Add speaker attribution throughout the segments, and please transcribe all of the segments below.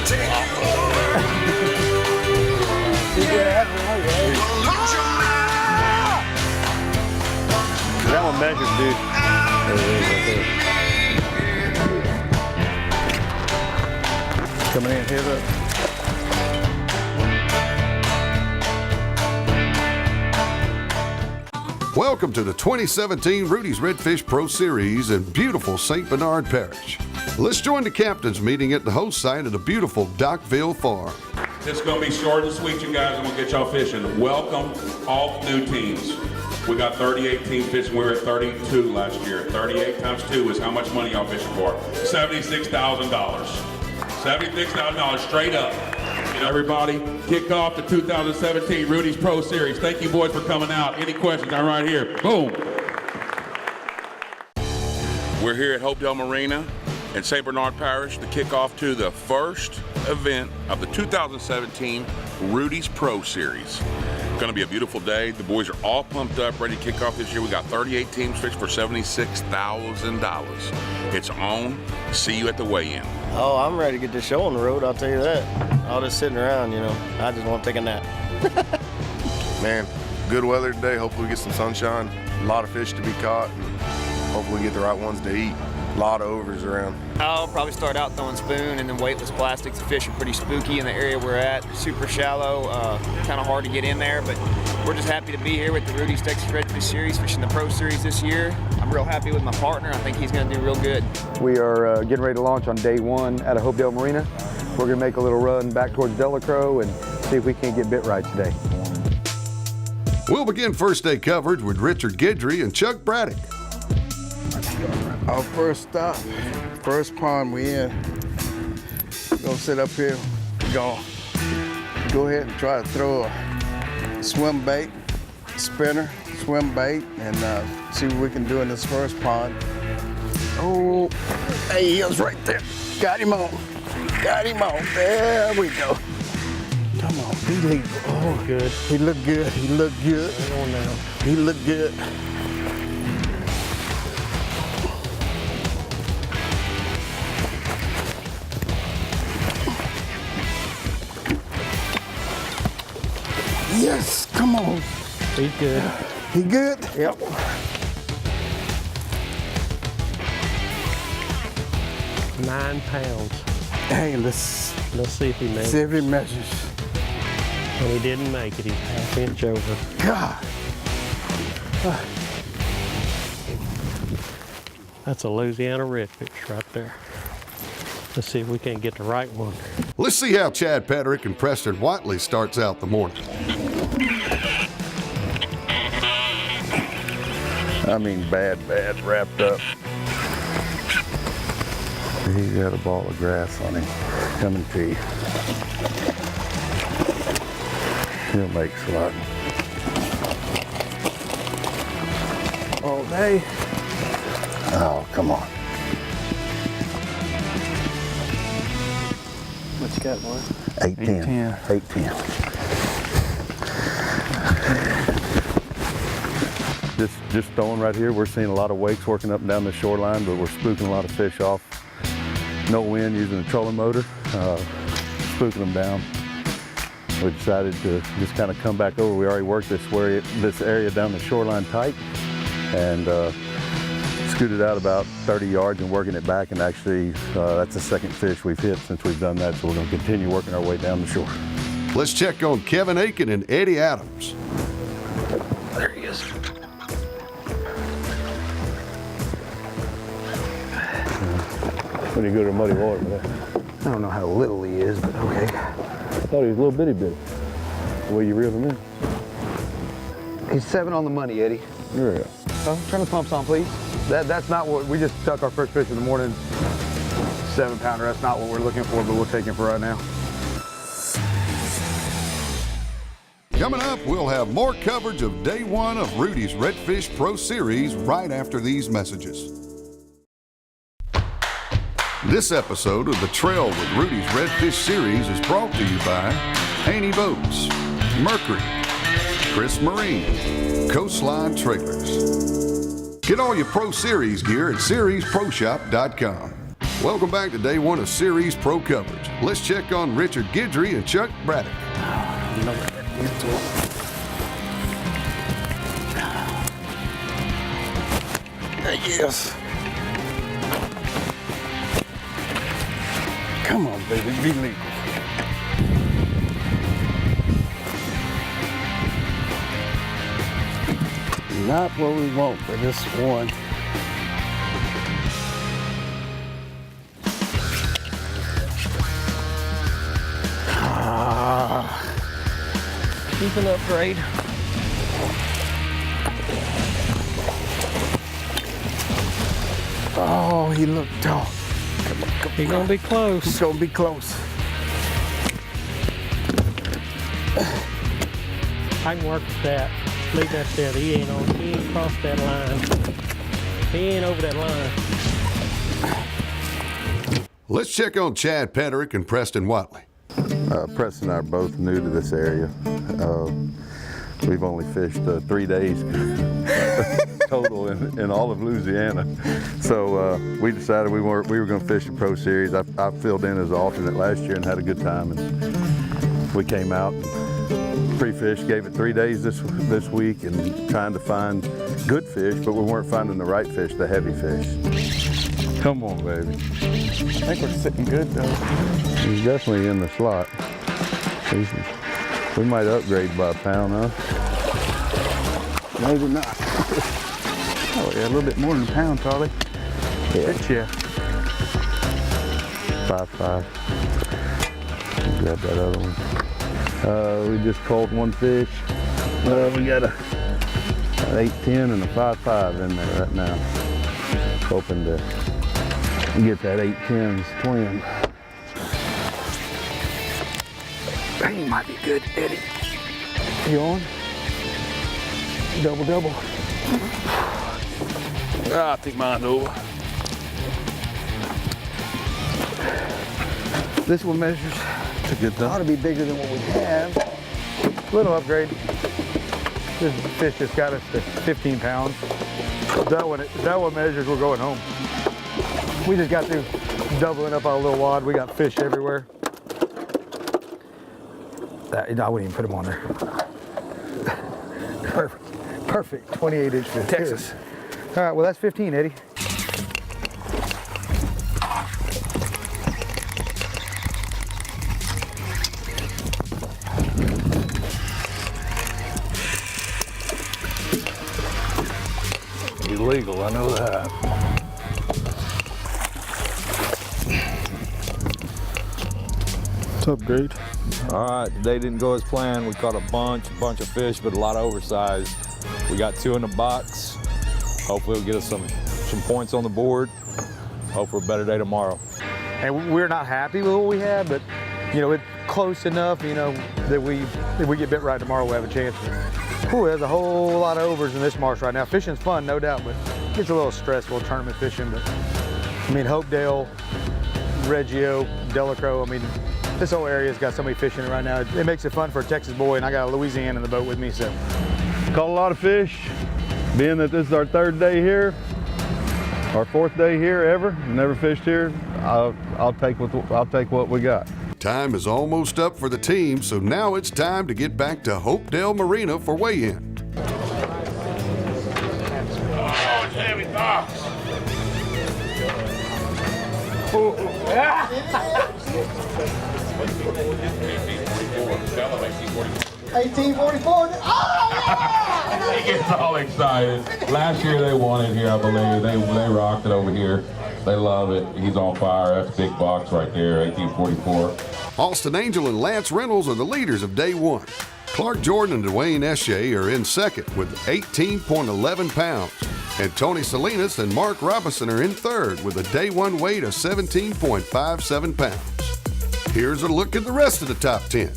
Speaker 1: That one measured, dude.
Speaker 2: Coming in here, look.
Speaker 3: Welcome to the 2017 Rudy's Redfish Pro Series in beautiful St. Bernard Parish. Let's join the captains meeting at the host site of the beautiful Dockville Farm.
Speaker 4: It's going to be short and sweet, you guys. I'm going to get y'all fishing. Welcome all new teams. We got 38 teams fishing. We were at 32 last year. 38 times 2 is how much money y'all fishing for? $76,000. $76,000 straight up. You know, everybody, kick off the 2017 Rudy's Pro Series. Thank you, boys, for coming out. Any questions? I'm right here. Boom. We're here at Hopedale Marina in St. Bernard Parish to kick off to the first event of the 2017 Rudy's Pro Series. It's going to be a beautiful day. The boys are all pumped up, ready to kick off this year. We got 38 teams fixed for $76,000. It's on. See you at the weigh-in.
Speaker 5: Oh, I'm ready to get this show on the road, I'll tell you that. All just sitting around, you know, I just want to take a nap.
Speaker 6: Man, good weather today. Hopefully we get some sunshine. A lot of fish to be caught, and hopefully we get the right ones to eat. A lot of overs around.
Speaker 7: I'll probably start out throwing spoon and then weightless plastics. The fish are pretty spooky in the area we're at. Super shallow, kind of hard to get in there, but we're just happy to be here with the Rudy's Texas Redfish Series, fishing the Pro Series this year. I'm real happy with my partner. I think he's going to do real good.
Speaker 8: We are getting ready to launch on day one out of Hopedale Marina. We're going to make a little run back towards Delacroix and see if we can't get bit right today.
Speaker 3: We'll begin first day coverage with Richard Guidry and Chuck Braddock.
Speaker 2: Our first stop, first pond we in. We're gonna sit up here. We're gonna go ahead and try to throw a swim bait, spinner, swim bait, and see what we can do in this first pond. Oh, there he is right there. Got him on. Got him on. There we go. Come on, he looked good. He looked good. He looked good. He looked good. Yes, come on.
Speaker 1: He's good.
Speaker 2: He good? Yep.
Speaker 1: £9.
Speaker 2: Hey, let's
Speaker 1: see if he makes
Speaker 2: see if he measures.
Speaker 1: And he didn't make it. He's half inch over.
Speaker 2: God.
Speaker 1: That's a Louisiana redfish right there. Let's see if we can get the right one.
Speaker 3: Let's see how Chad Patrick and Preston Whiteley starts out the morning.
Speaker 2: I mean, bad, wrapped up. He's got a ball of grass on him. Coming to you. He'll make slot. All day. Oh, come on.
Speaker 5: What you got, boy?
Speaker 2: 810. 810.
Speaker 9: Just throwing right here. We're seeing a lot of wakes working up and down the shoreline, but we're spooking a lot of fish off. No wind, using a trolling motor, spooking them down. We decided to just kind of come back over. We already worked this area down the shoreline tight, and scooted out about 30 yards and working it back, and actually that's the second fish we've hit since we've done that, so we're going to continue working our way down the shore.
Speaker 3: Let's check on Kevin Aiken and Eddie Adams.
Speaker 5: There he is.
Speaker 9: When you go to muddy water, man.
Speaker 8: I don't know how little he is, but okay.
Speaker 9: I thought he was a little bitty. The way you reeled him in.
Speaker 8: He's 7 on the money, Eddie.
Speaker 9: Yeah.
Speaker 8: Turn the pumps on, please. That's not what, we just took our first fish in the morning. 7-pounder, that's not what we're looking for, but we'll take him for right now.
Speaker 3: Coming up, we'll have more coverage of day one of Rudy's Redfish Pro Series right after these messages. This episode of the Trail with Rudy's Redfish Series is brought to you by Haney Boats, Mercury, Chris Marine, Coastline Trailers. Get all your Pro Series gear at SeriesProShop.com. Welcome back to day one of Series Pro coverage. Let's check on Richard Guidry and Chuck Braddock.
Speaker 2: Yes. Come on, baby, be legal. Not what we want for this one.
Speaker 1: Keep an upgrade.
Speaker 2: Oh, he looked tall.
Speaker 1: He's gonna be close.
Speaker 2: He's gonna be close.
Speaker 1: I can work with that. Leave that there. He ain't crossed that line. He ain't over that line.
Speaker 3: Let's check on Chad Pederick and Preston Watley.
Speaker 9: Preston and I are both new to this area. We've only fished 3 days total in all of Louisiana. So we decided we were going to fish the Pro Series. I filled in as an alternate last year and had a good time. And we came out and pre-fished, gave it 3 days this week, and trying to find good fish, but we weren't finding the right fish, the heavy fish. Come on, baby.
Speaker 2: I think we're sitting good though.
Speaker 9: He's definitely in the slot. We might upgrade by a pound, huh?
Speaker 2: Maybe not. Oh yeah, a little bit more than a pound, Charlie. Yeah.
Speaker 9: 5.5. Grab that other one. We just caught one fish. We got an 8.10 and a 5.5 in there right now. Hoping to get that 8.10's twin.
Speaker 2: He might be good, Eddie. You on? Double. I think mine's over. This one measures.
Speaker 8: It's a good
Speaker 2: Ought
Speaker 8: though.
Speaker 2: to be bigger than what we have.
Speaker 8: Little upgrade. This fish just got us to 15 pounds. If that one measures, we're going home. We just got through doubling up our little wad. We got fish everywhere. I wouldn't even put them on there. Perfect 28-inch fish. Texas. All right, well that's 15, Eddie.
Speaker 9: Illegal, I know that.
Speaker 8: What's up, Great?
Speaker 10: All right, today didn't go as planned. We caught a bunch of fish, but a lot of oversized. We got 2 in the box. Hopefully it'll get us some points on the board. Hope for a better day tomorrow.
Speaker 8: And we're not happy with what we had, but you know, it's close enough, you know, that if we get bit right tomorrow, we'll have a chance. Whew, there's a whole lot of overs in this marsh right now. Fishing's fun, no doubt, but it gets a little stressful tournament fishing. But I mean, Hopedale, Reggio, Delacroix, I mean, this whole area's got so many fish in it right now. It makes it fun for a Texas boy, and I got a Louisiana in the boat with me, so.
Speaker 9: Caught a lot of fish. Being that this is our 3rd day here, our 4th day here ever, never fished here, I'll take what we got.
Speaker 3: Time is almost up for the team, so now it's time to get back to Hopedale Marina for weigh-in.
Speaker 4: Oh, it's heavy box.
Speaker 2: 1844. Oh,
Speaker 11: He gets all excited. Last year they won it here, I believe. They rocked it over here. They love it. He's on fire. That's a big box right there, 1844.
Speaker 3: Austin Angel and Lance Reynolds are the leaders of day one. Clark Jordan and Dwayne Esche are in second with 18.11 pounds. And Tony Salinas and Mark Robinson are in third with a day one weight of 17.57 pounds. Here's a look at the rest of the top 10.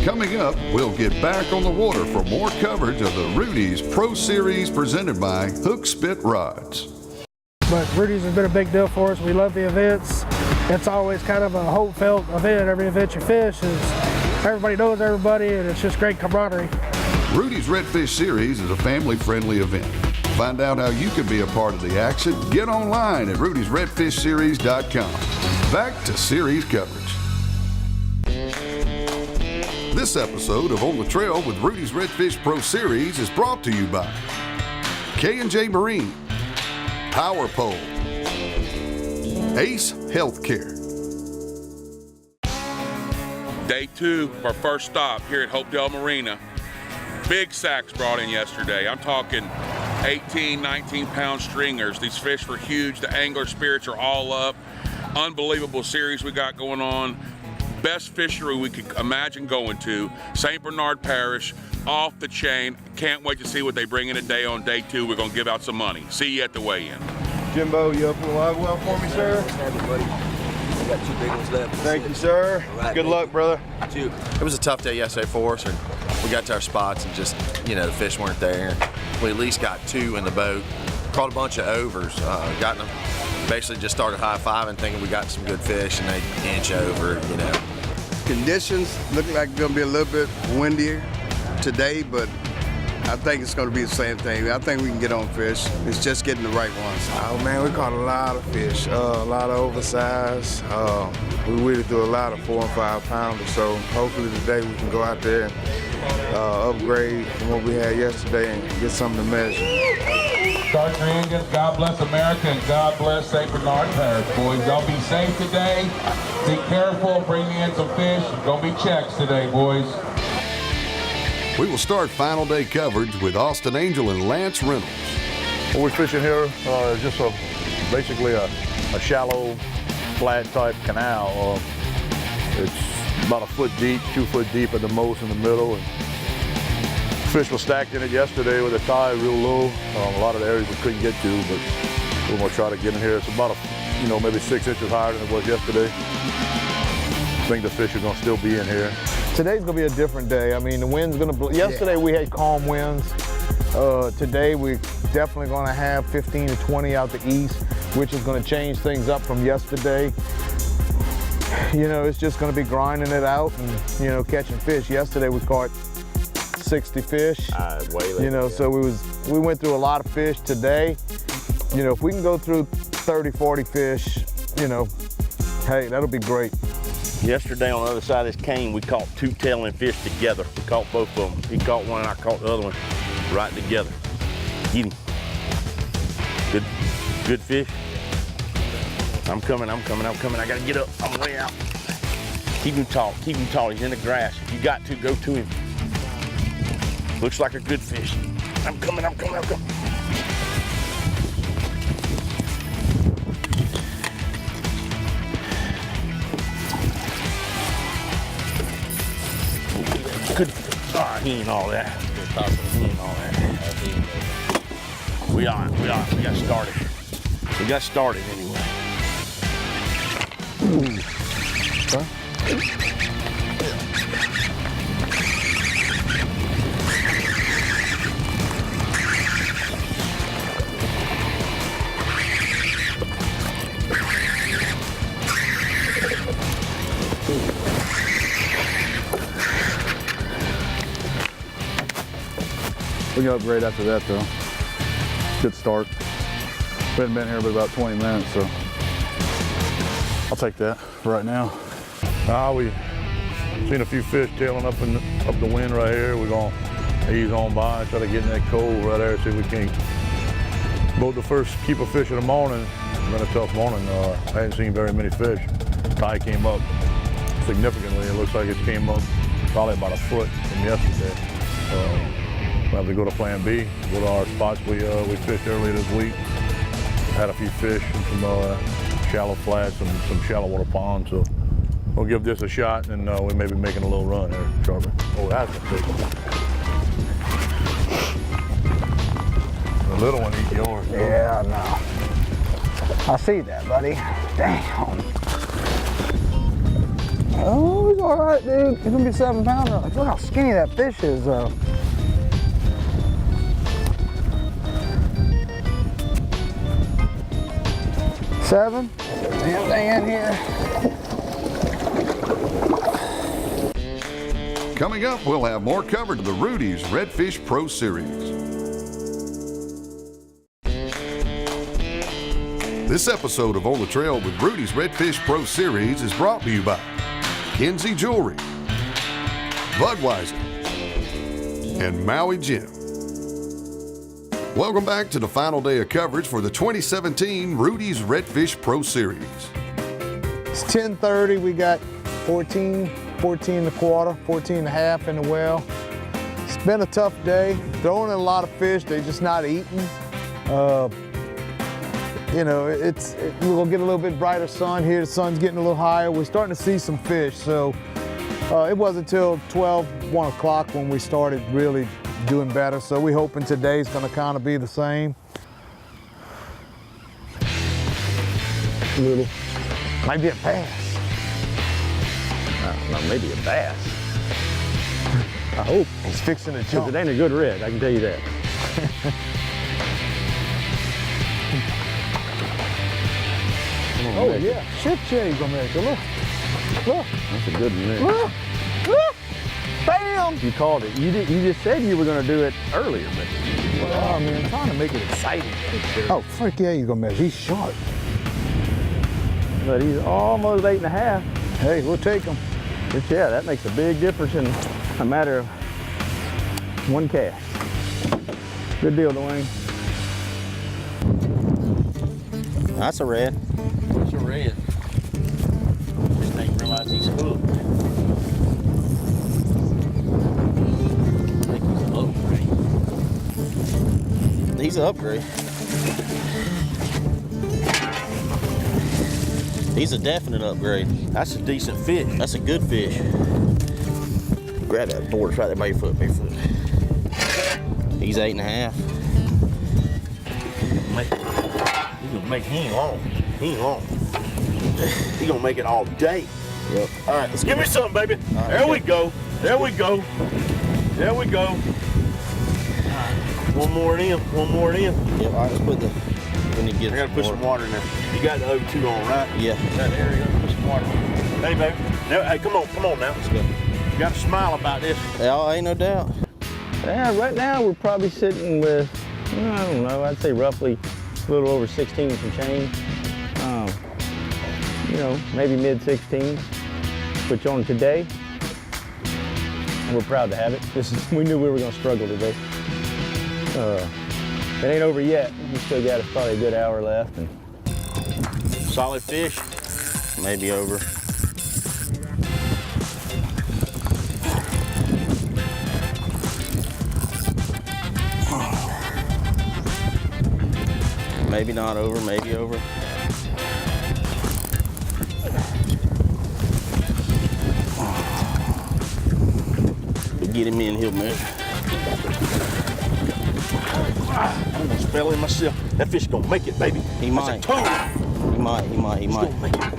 Speaker 3: Coming up, we'll get back on the water for more coverage of the Rudy's Pro Series presented by Hook Spit Rods.
Speaker 12: But Rudy's has been a big deal for us. We love the events. It's always kind of a hope-felt event. Every event you fish is everybody knows everybody, and it's just great camaraderie.
Speaker 3: Rudy's Redfish Series is a family-friendly event. find out how you can be a part of the action, get online at rudysredfishseries.com. Back to series coverage. This episode of On the Trail with Rudy's Redfish Pro Series is brought to you by K&J Marine, Power Pole, Ace Healthcare.
Speaker 4: Day 2 of our first stop here at Hopedale Marina. Big sacks brought in yesterday. I'm talking 18, 19-pound stringers. These fish were huge. The angler spirits are all up. Unbelievable series we got going on. Best fishery we could imagine going to. St. Bernard Parish, off the chain. Can't wait to see what they bring in today on day 2. We're gonna give out some money. See you at the weigh-in.
Speaker 6: Jimbo, you open the live well for me, sir?
Speaker 13: Everybody. We got 2 big ones left.
Speaker 6: Thank you, sir.
Speaker 13: Right,
Speaker 6: good luck, brother.
Speaker 14: It was a tough day yesterday for us, and we got to our spots and just, the fish weren't there. We at least got 2 in the boat, caught a bunch of overs, got them, basically just started high-fiving thinking we got some good fish, and they inch over,
Speaker 2: Conditions look like they're gonna be a little bit windier today, but I think it's gonna be the same thing. I think we can get on fish. It's just getting the right ones.
Speaker 6: Oh man, we caught a lot of fish, a lot of oversized. We weeded through a lot of 4 and 5 pounders, so hopefully today we can go out there and upgrade from what we had yesterday and get something to measure.
Speaker 11: Start your engines. God bless America and God bless St. Bernard Parish, boys. Y'all be safe today. Be careful. Bring me in some fish. Gonna be checks today, boys.
Speaker 3: We will start final day coverage with Austin Angel and Lance Reynolds.
Speaker 9: What we're fishing here is just basically a shallow, flat type canal. It's about 1 foot deep, 2 foot deep at the most in the middle. And fish was stacked in it yesterday with the tide real low. A lot of the areas we couldn't get to, but we're gonna try to get in here. It's about maybe 6 inches higher than it was yesterday. I think the fish are gonna still be in here.
Speaker 8: Today's gonna be a different day. I mean, the wind's gonna blow. Yesterday we had calm winds. Today we're definitely gonna have 15 to 20 out the east, which is gonna change things up from yesterday. It's just gonna be grinding it out and, catching fish. Yesterday we caught 60 fish. So we went through a lot of fish today. If we can go through 30, 40 fish, hey, that'll be great.
Speaker 5: Yesterday on the other side of this cane, we caught 2 tailing fish together. We caught both of them. He caught one and I caught the other one right together. Get him. Good fish. I'm coming. I gotta get up. I'm way out. Keep him taut. He's in the grass. If you got to, go to him. Looks like a good fish. I'm coming. Good. He ain't all that. We got started. We got started anyway.
Speaker 8: Huh?
Speaker 9: We can upgrade after that though. Good start. We haven't been here but about 20 minutes, so I'll take that for right now. We've seen a few fish tailing up the wind right here. We're gonna ease on by and try to get in that cove right there, see if we can't boat the first keep a fish in the morning. It's been a tough morning. I hadn't seen very many fish. Tide came up significantly. It looks like it came up probably about 1 foot from yesterday. We'll have to go to plan B, go to our spots we fished earlier this week. Had a few fish in some shallow flats and some shallow water ponds. So we'll give this a shot and we may be making a little run here shortly. Oh, that's a big one. The little one eat yours.
Speaker 8: Yeah, no. I see that, buddy. Damn. Oh, he's all right, dude. He's gonna be 7 pounder. Look how skinny that fish is, though. Seven. Damn thing in here.
Speaker 3: Coming up, we'll have more coverage of the Rudy's Redfish Pro Series. This episode of On the Trail with Rudy's Redfish Pro Series is brought to you by Kinsey Jewelry, Budweiser, and Maui Jim. Welcome back to the final day of coverage for the 2017 Rudy's Redfish Pro Series.
Speaker 6: It's 10:30. We got 14 and a quarter, 14 and a half in the well. It's been a tough day. Throwing in a lot of fish, they're just not eating. You know, we're gonna get a little bit brighter sun here. The sun's getting a little higher. We're starting to see some fish. So it wasn't until 1 o'clock when we started really doing better. So we're hoping today's gonna kind of be the same.
Speaker 5: Little.
Speaker 6: Might be a bass.
Speaker 5: No, maybe a bass. I hope.
Speaker 6: He's fixing to jump.
Speaker 5: It ain't a good red, I can tell you that.
Speaker 6: Oh yeah, shit, yeah, he's gonna make it. Look, look.
Speaker 5: That's a good one there.
Speaker 6: Look, look, bam!
Speaker 5: You called it. You just said you were going to do it earlier, but.
Speaker 6: Well, I mean, I'm trying to make it exciting. Oh, frick yeah, he's gonna make it. He's sharp.
Speaker 5: But he's almost 8.5.
Speaker 6: Hey, we'll take him.
Speaker 5: But yeah, that makes a big difference in a matter of one cast. Good deal, Dwayne.
Speaker 15: That's a red.
Speaker 5: It's a red. Just didn't realize he's hooked. I think he's an upgrade.
Speaker 15: He's an upgrade. He's a definite upgrade.
Speaker 5: That's a decent fish.
Speaker 15: That's a good fish. Grab that board, right there by your foot, He's 8.5.
Speaker 5: He ain't long. He ain't long. He gonna make it all day.
Speaker 15: Yep.
Speaker 5: All right, let's give me something, baby.
Speaker 15: Right,
Speaker 5: there we go. There we go. There we go. One more in. One more in.
Speaker 15: Yep. All right, let's put the. When you get.
Speaker 5: I gotta put some water in there. You got the O2 on, right?
Speaker 15: Yeah.
Speaker 5: That area. Put some water. Hey, baby. Now, hey, come on now.
Speaker 15: Let's go.
Speaker 5: You gotta smile about this.
Speaker 15: Yeah, ain't no doubt.
Speaker 5: Yeah, right now we're probably sitting with, I don't know, I'd say roughly a little over 16 some change. You know, maybe mid-16s. Put you on today. We're proud to have it. We knew we were gonna struggle today. It ain't over yet. We still got probably a good hour left. And
Speaker 15: solid fish, maybe over. Maybe not over, maybe over. Get him in, he'll move.
Speaker 5: I'm gonna spell him myself. That fish gonna make it, baby.
Speaker 15: He might. He might.
Speaker 5: He's gonna make it.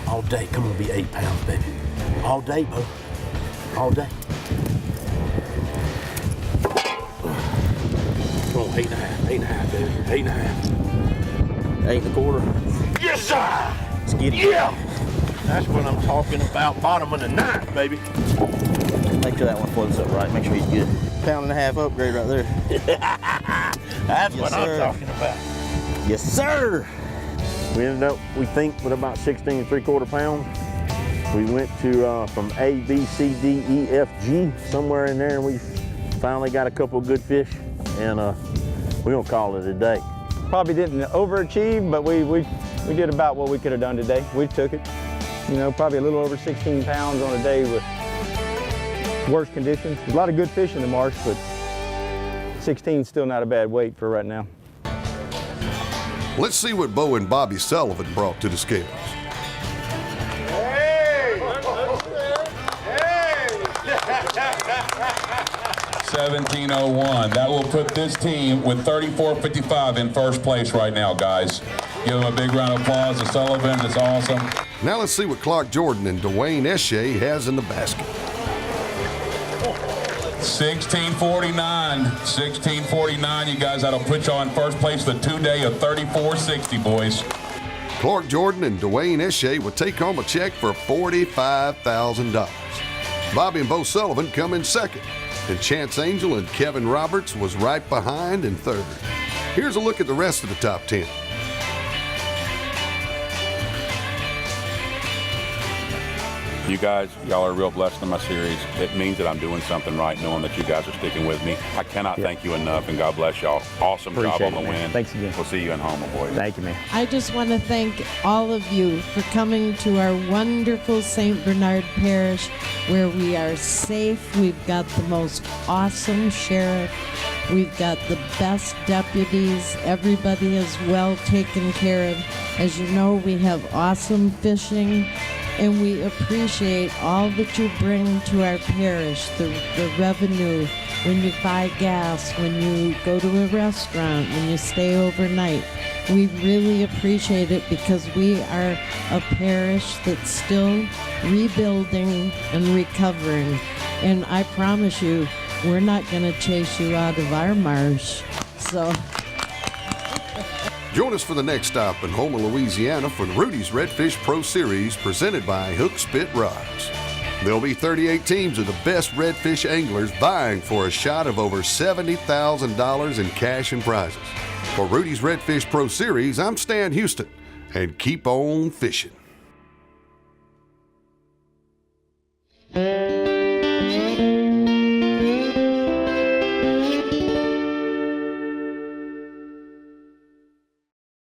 Speaker 5: All day, come on, be 8 pounds, baby. All day, Bo. All day. Come on, 8.5, 8.5, baby. 8.5.
Speaker 15: 8.25.
Speaker 5: Yes, sir!
Speaker 15: Let's get it.
Speaker 5: Yeah! That's what I'm talking about. Bottom of the ninth, baby.
Speaker 15: Make sure that one floats up right. Make sure he's good. 1.5 pound upgrade right there.
Speaker 5: That's what I'm talking about.
Speaker 15: Yes, sir.
Speaker 5: We ended up, we think, with about 16 3/4 pounds. We went to from A, B, C, D, E, F, G, somewhere in there, and we finally got a couple of good fish, and we're gonna call it a day.
Speaker 8: Probably didn't overachieve, but we did about what we could have done today. We took it. You know, probably a little over 16 pounds on a day with worse conditions. There's a lot of good fish in the marsh, but 16 is still not a bad weight for right now.
Speaker 3: Let's see what Bo and Bobby Sullivan brought to the scales.
Speaker 11: 17:01. That will put this team with 34.55 in first place right now, guys. Give them a big round of applause to Sullivan. That's awesome.
Speaker 3: Now let's see what Clark Jordan and Dwayne Eschea has in the basket.
Speaker 11: 16:49. 16:49. You guys, that'll put you on first place for 2 day of 34.60, boys.
Speaker 3: Clark Jordan and Dwayne Eschea will take home a check for $45,000. Bobby and Bo Sullivan come in second, and Chance Angel and Kevin Roberts was right behind in third. Here's a look at the rest of the top 10.
Speaker 4: You guys, y'all are real blessed in my series. It means that I'm doing something right, knowing that you guys are sticking with me. I cannot thank you enough, and God bless y'all. Awesome job on the win.
Speaker 8: Thanks again.
Speaker 4: We'll see you in Houma, boys.
Speaker 8: Thank you, man.
Speaker 16: I just want to thank all of you for coming to our wonderful St. Bernard Parish, where we are safe. We've got the most awesome sheriff. We've got the best deputies. Everybody is well taken care of. As you know, we have awesome fishing, and we appreciate all that you bring to our parish, the revenue, when you buy gas, when you go to a restaurant, when you stay overnight. We really appreciate it because we are a parish that's still rebuilding and recovering. And I promise you, we're not going to chase you out of our marsh. So.
Speaker 3: Join us for the next stop in Houma, Louisiana for the Rudy's Redfish Pro Series presented by Hook Spit Rods. There'll be 38 teams of the best redfish anglers vying for a shot of over $70,000 in cash and prizes. For Rudy's Redfish Pro Series, I'm Stan Houston, and keep on fishing.